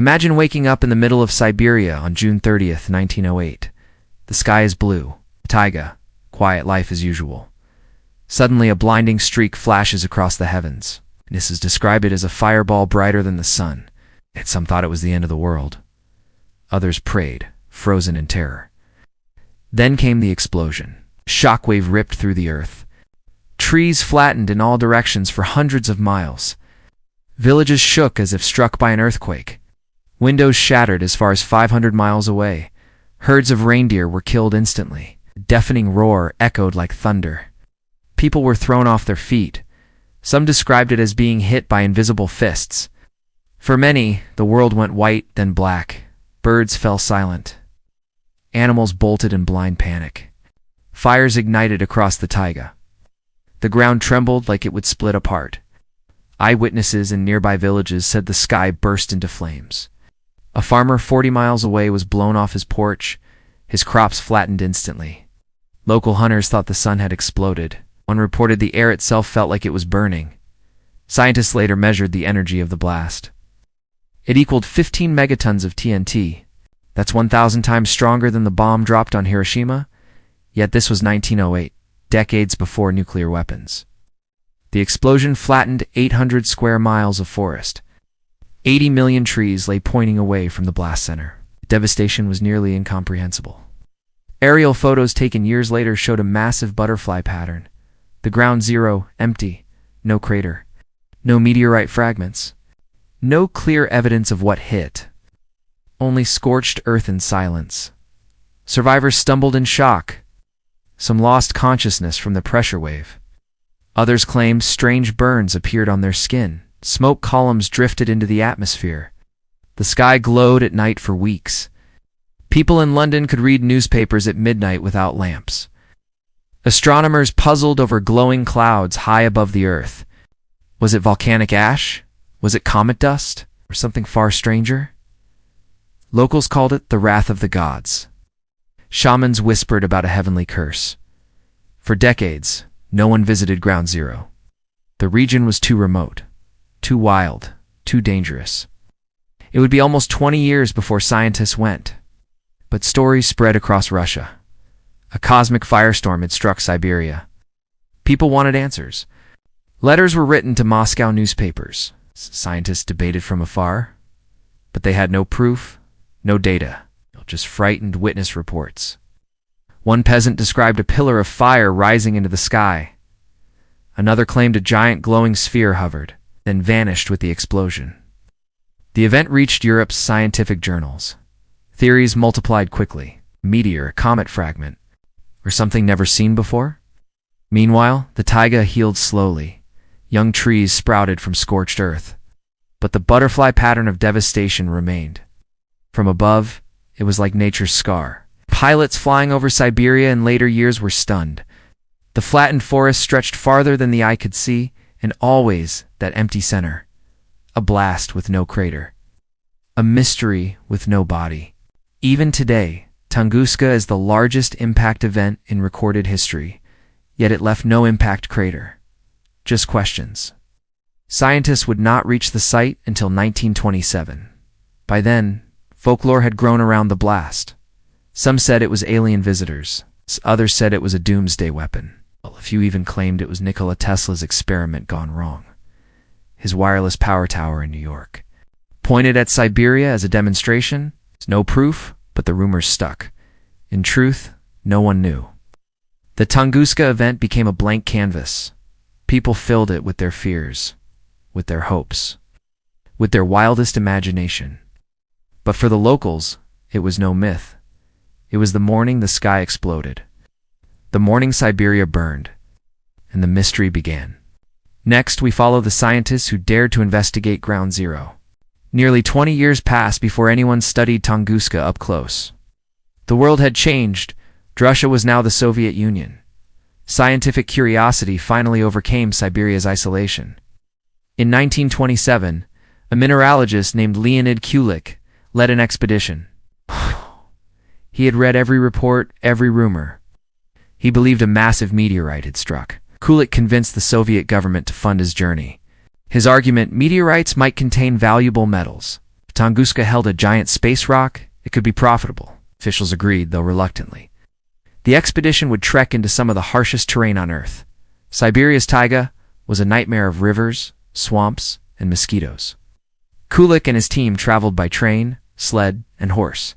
Imagine waking up in the middle of Siberia on June 30th, 1908. The sky is blue, taiga, quiet life as usual. Suddenly a blinding streak flashes across the heavens. This described it as a fireball brighter than the sun. Some thought it was the end of the world. Others prayed, frozen in terror. Then came the explosion. A shockwave ripped through the earth. Trees flattened in all directions for hundreds of miles. Villages shook as if struck by an earthquake. Windows shattered as far as 500 miles away. Herds of reindeer were killed instantly. A deafening roar echoed like thunder. People were thrown off their feet. Some described it as being hit by invisible fists. For many, the world went white, then black. Birds fell silent. Animals bolted in blind panic. Fires ignited across the taiga. The ground trembled like it would split apart. Eyewitnesses in nearby villages said the sky burst into flames. A farmer 40 miles away was blown off his porch. His crops flattened instantly. Local hunters thought the sun had exploded. One reported the air itself felt like it was burning. Scientists later measured the energy of the blast. It equaled 15 megatons of TNT. That's 1,000 times stronger than the bomb dropped on Hiroshima. Yet this was 1908, decades before nuclear weapons. The explosion flattened 800 square miles of forest. 80 million trees lay pointing away from the blast center. The devastation was nearly incomprehensible. Aerial photos taken years later showed a massive butterfly pattern. The ground zero, empty, no crater, no meteorite fragments, no clear evidence of what hit, only scorched earth and silence. Survivors stumbled in shock. Some lost consciousness from the pressure wave. Others claimed strange burns appeared on their skin. Smoke columns drifted into the atmosphere. The sky glowed at night for weeks. People in London could read newspapers at midnight without lamps. Astronomers puzzled over glowing clouds high above the earth. Was it volcanic ash? Was it comet dust? Or something far stranger? Locals called it the wrath of the gods. Shamans whispered about a heavenly curse. For decades, no one visited Ground Zero. The region was too remote, too wild, too dangerous. It would be almost 20 years before scientists went. But stories spread across Russia. A cosmic firestorm had struck Siberia. People wanted answers. Letters were written to Moscow newspapers. Scientists debated from afar. But they had no proof, no data, just frightened witness reports. One peasant described a pillar of fire rising into the sky. Another claimed a giant glowing sphere hovered, then vanished with the explosion. The event reached Europe's scientific journals. Theories multiplied quickly. Meteor, comet fragment, or something never seen before? Meanwhile, the taiga healed slowly. Young trees sprouted from scorched earth. But the butterfly pattern of devastation remained. From above, it was like nature's scar. Pilots flying over Siberia in later years were stunned. The flattened forest stretched farther than the eye could see, and always that empty center. A blast with no crater. A mystery with no body. Even today, Tunguska is the largest impact event in recorded history, yet it left no impact crater. Just questions. Scientists would not reach the site until 1927. By then, folklore had grown around the blast. Some said it was alien visitors. Others said it was a doomsday weapon. A few even claimed it was Nikola Tesla's experiment gone wrong. His wireless power tower in New York. Pointed at Siberia as a demonstration, no proof, but the rumors stuck. In truth, no one knew. The Tunguska event became a blank canvas. People filled it with their fears, with their hopes, with their wildest imagination. But for the locals, it was no myth. It was the morning the sky exploded. The morning Siberia burned, and the mystery began. Next, we follow the scientists who dared to investigate Ground Zero. Nearly 20 years passed before anyone studied Tunguska up close. The world had changed. Russia was now the Soviet Union. Scientific curiosity finally overcame Siberia's isolation. In 1927, a mineralogist named Leonid Kulik led an expedition. He had read every report, every rumor. He believed a massive meteorite had struck. Kulik convinced the Soviet government to fund his journey. His argument, meteorites might contain valuable metals. If Tunguska held a giant space rock, it could be profitable. Officials agreed, though reluctantly. The expedition would trek into some of the harshest terrain on Earth. Siberia's taiga was a nightmare of rivers, swamps, and mosquitoes. Kulik and his team traveled by train, sled, and horse.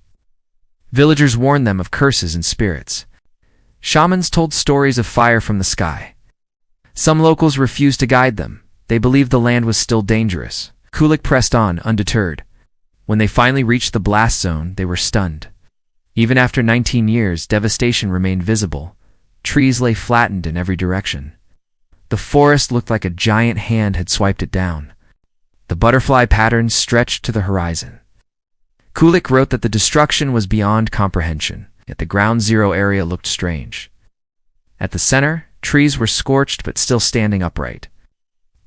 Villagers warned them of curses and spirits. Shamans told stories of fire from the sky. Some locals refused to guide them. They believed the land was still dangerous. Kulik pressed on, undeterred. When they finally reached the blast zone, they were stunned. Even after 19 years, devastation remained visible. Trees lay flattened in every direction. The forest looked like a giant hand had swiped it down. The butterfly patterns stretched to the horizon. Kulik wrote that the destruction was beyond comprehension, yet the ground zero area looked strange. At the center, trees were scorched but still standing upright,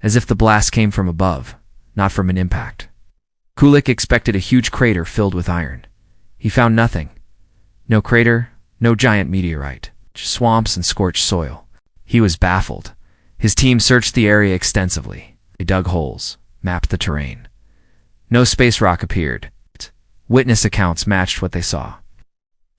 as if the blast came from above, not from an impact. Kulik expected a huge crater filled with iron. He found nothing. No crater, no giant meteorite, just swamps and scorched soil. He was baffled. His team searched the area extensively. They dug holes, mapped the terrain. No space rock appeared. Witness accounts matched what they saw.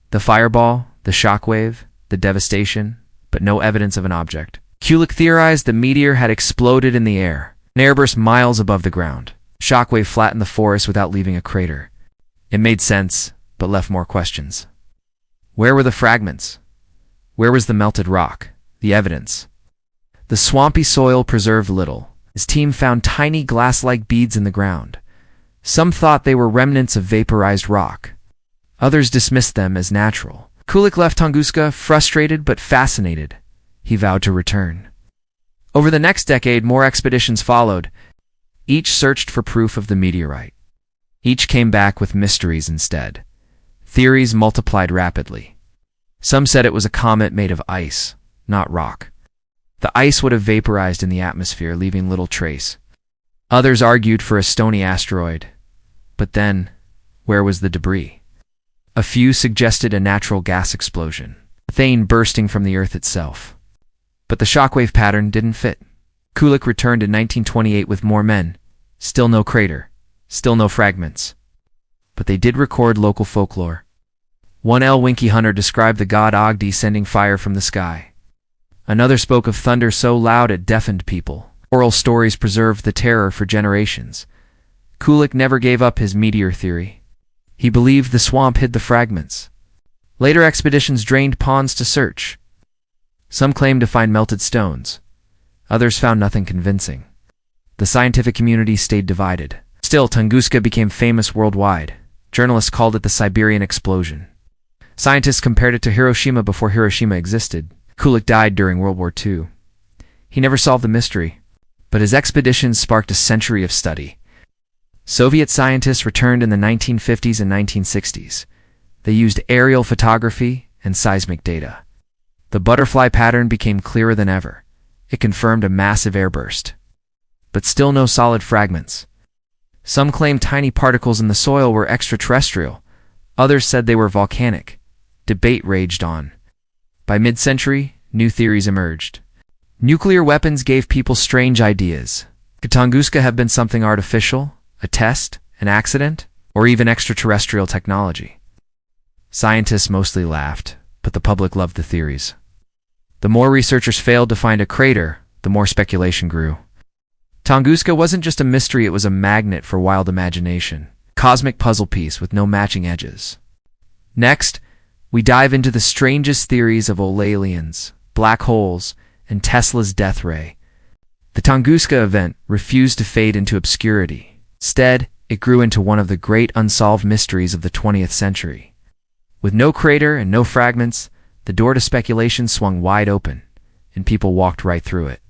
The fireball, the shockwave, the devastation, but no evidence of an object. Kulik theorized the meteor had exploded in the air, an airburst miles above the ground. Shockwave flattened the forest without leaving a crater. It made sense, but left more questions. Where were the fragments? Where was the melted rock, the evidence? The swampy soil preserved little. His team found tiny glass-like beads in the ground. Some thought they were remnants of vaporized rock. Others dismissed them as natural. Kulik left Tunguska frustrated but fascinated. He vowed to return. Over the next decade, more expeditions followed. Each searched for proof of the meteorite. Each came back with mysteries instead. Theories multiplied rapidly. Some said it was a comet made of ice, not rock. The ice would have vaporized in the atmosphere, leaving little trace. Others argued for a stony asteroid. But then, where was the debris? A few suggested a natural gas explosion, methane bursting from the Earth itself. But the shockwave pattern didn't fit. Kulik returned in 1928 with more men. Still no crater, still no fragments. But they did record local folklore. One El-Winky hunter described the god Ogdi sending fire from the sky. Another spoke of thunder so loud it deafened people. Oral stories preserved the terror for generations. Kulik never gave up his meteor theory. He believed the swamp hid the fragments. Later expeditions drained ponds to search. Some claimed to find melted stones. Others found nothing convincing. The scientific community stayed divided. Still, Tunguska became famous worldwide. Journalists called it the Siberian explosion. Scientists compared it to Hiroshima before Hiroshima existed. Kulik died during World War II. He never solved the mystery, but his expeditions sparked a century of study. Soviet scientists returned in the 1950s and 1960s. They used aerial photography and seismic data. The butterfly pattern became clearer than ever. It confirmed a massive airburst. But still no solid fragments. Some claimed tiny particles in the soil were extraterrestrial. Others said they were volcanic. Debate raged on. By mid-century, new theories emerged. Nuclear weapons gave people strange ideas. Could Tunguska have been something artificial, a test, an accident, or even extraterrestrial technology? Scientists mostly laughed, but the public loved the theories. The more researchers failed to find a crater, the more speculation grew. Tunguska wasn't just a mystery, it was a magnet for wild imagination. Cosmic puzzle piece with no matching edges. Next, we dive into the strangest theories of old aliens, black holes, and Tesla's death ray. The Tunguska event refused to fade into obscurity. Instead, it grew into one of the great unsolved mysteries of the 20th century. With no crater and no fragments, the door to speculation swung wide open, and people walked right through it.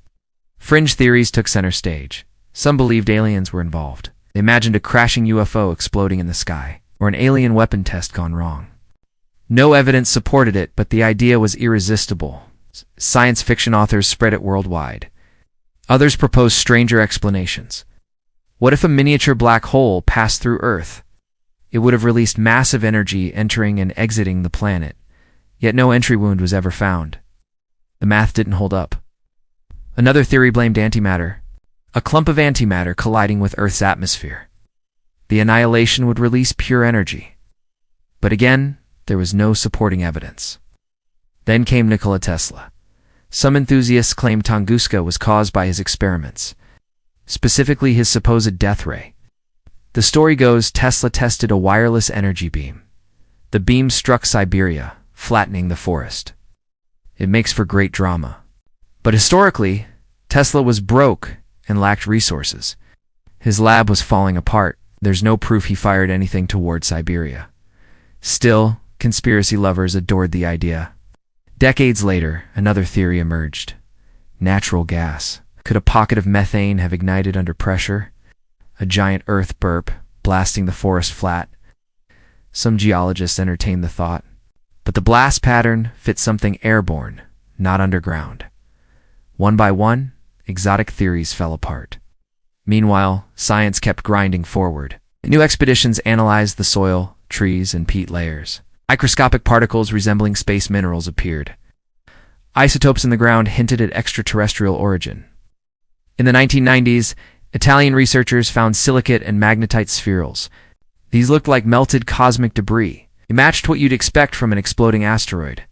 Fringe theories took center stage. Some believed aliens were involved. They imagined a crashing UFO exploding in the sky, or an alien weapon test gone wrong. No evidence supported it, but the idea was irresistible. Science fiction authors spread it worldwide. Others proposed stranger explanations. What if a miniature black hole passed through Earth? It would have released massive energy entering and exiting the planet, yet no entry wound was ever found. The math didn't hold up. Another theory blamed antimatter, a clump of antimatter colliding with Earth's atmosphere. The annihilation would release pure energy. But again, there was no supporting evidence. Then came Nikola Tesla. Some enthusiasts claim Tunguska was caused by his experiments, specifically his supposed death ray. The story goes Tesla tested a wireless energy beam. The beam struck Siberia, flattening the forest. It makes for great drama. But historically, Tesla was broke and lacked resources. His lab was falling apart. There's no proof he fired anything toward Siberia. Still, conspiracy lovers adored the idea. Decades later, another theory emerged. Natural gas. Could a pocket of methane have ignited under pressure? A giant earth burp, blasting the forest flat? Some geologists entertained the thought. But the blast pattern fit something airborne, not underground. One by one, exotic theories fell apart. Meanwhile, science kept grinding forward. New expeditions analyzed the soil, trees, and peat layers. Microscopic particles resembling space minerals appeared. Isotopes in the ground hinted at extraterrestrial origin. In the 1990s, Italian researchers found silicate and magnetite spherules. These looked like melted cosmic debris. It matched what you'd expect from an exploding asteroid.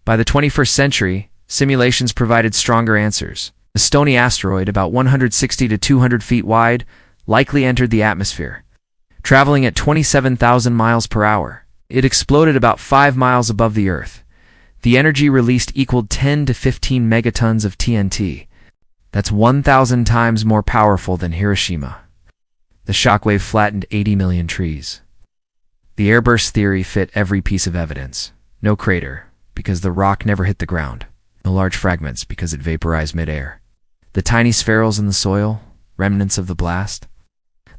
By the 21st century, simulations provided stronger answers. A stony asteroid, about 160 to 200 feet wide, likely entered the atmosphere. Traveling at 27,000 miles per hour, it exploded about 5 miles above the Earth. The energy released equaled 10 to 15 megatons of TNT. That's 1,000 times more powerful than Hiroshima. The shockwave flattened 80 million trees. The airburst theory fit every piece of evidence. No crater, because the rock never hit the ground. No large fragments, because it vaporized midair. The tiny spherules in the soil, remnants of the blast.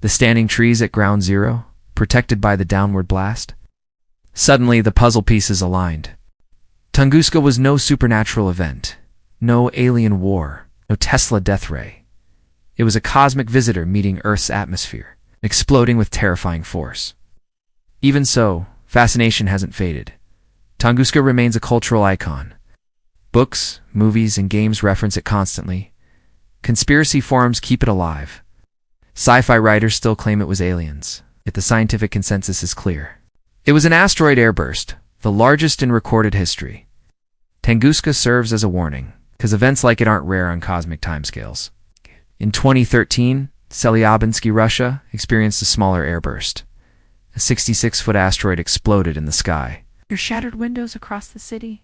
The standing trees at ground zero, protected by the downward blast. Suddenly, the puzzle pieces aligned. Tunguska was no supernatural event, no alien war, no Tesla death ray. It was a cosmic visitor meeting Earth's atmosphere, exploding with terrifying force. Even so, fascination hasn't faded. Tunguska remains a cultural icon. Books, movies, and games reference it constantly. Conspiracy forums keep it alive. Sci-fi writers still claim it was aliens, yet the scientific consensus is clear. It was an asteroid airburst, the largest in recorded history. Tunguska serves as a warning, because events like it aren't rare on cosmic timescales. In 2013, Chelyabinsk, Russia, experienced a smaller airburst. A 66-foot asteroid exploded in the sky. Your shattered windows across the city.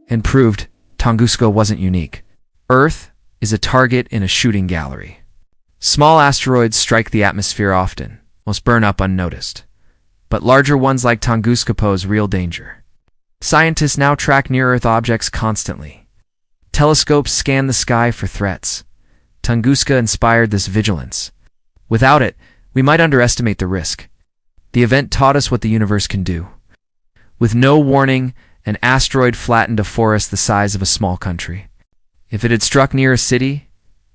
And proved Tunguska wasn't unique. Earth is a target in a shooting gallery. Small asteroids strike the atmosphere often, most burn up unnoticed. But larger ones like Tunguska pose real danger. Scientists now track near-Earth objects constantly. Telescopes scan the sky for threats. Tunguska inspired this vigilance. Without it, we might underestimate the risk. The event taught us what the universe can do. With no warning, an asteroid flattened a forest the size of a small country. If it had struck near a city,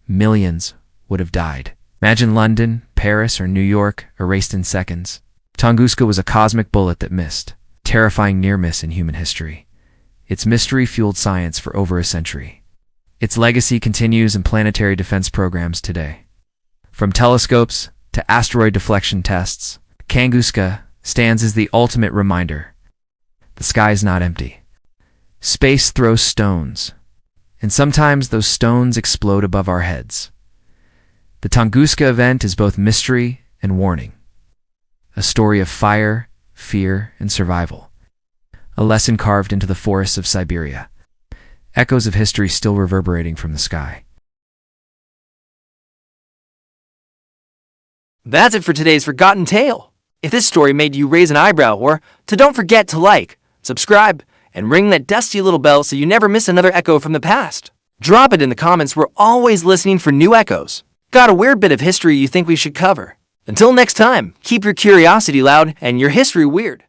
millions would have died. Imagine London, Paris, or New York erased in seconds. Tunguska was a cosmic bullet that missed, terrifying near-miss in human history. Its mystery fueled science for over a century. Its legacy continues in planetary defense programs today. From telescopes to asteroid deflection tests, Tunguska stands as the ultimate reminder. The sky is not empty. Space throws stones, and sometimes those stones explode above our heads. The Tunguska event is both mystery and warning. A story of fire, fear, and survival. A lesson carved into the forests of Siberia. Echoes of history still reverberating from the sky. That's it for today's Forgotten Tale. If this story made you raise an eyebrow don't forget to like, subscribe, and ring that dusty little bell so you never miss another echo from the past. Drop it in the comments. We're always listening for new echoes. Got a weird bit of history you think we should cover? Until next time, keep your curiosity loud and your history weird.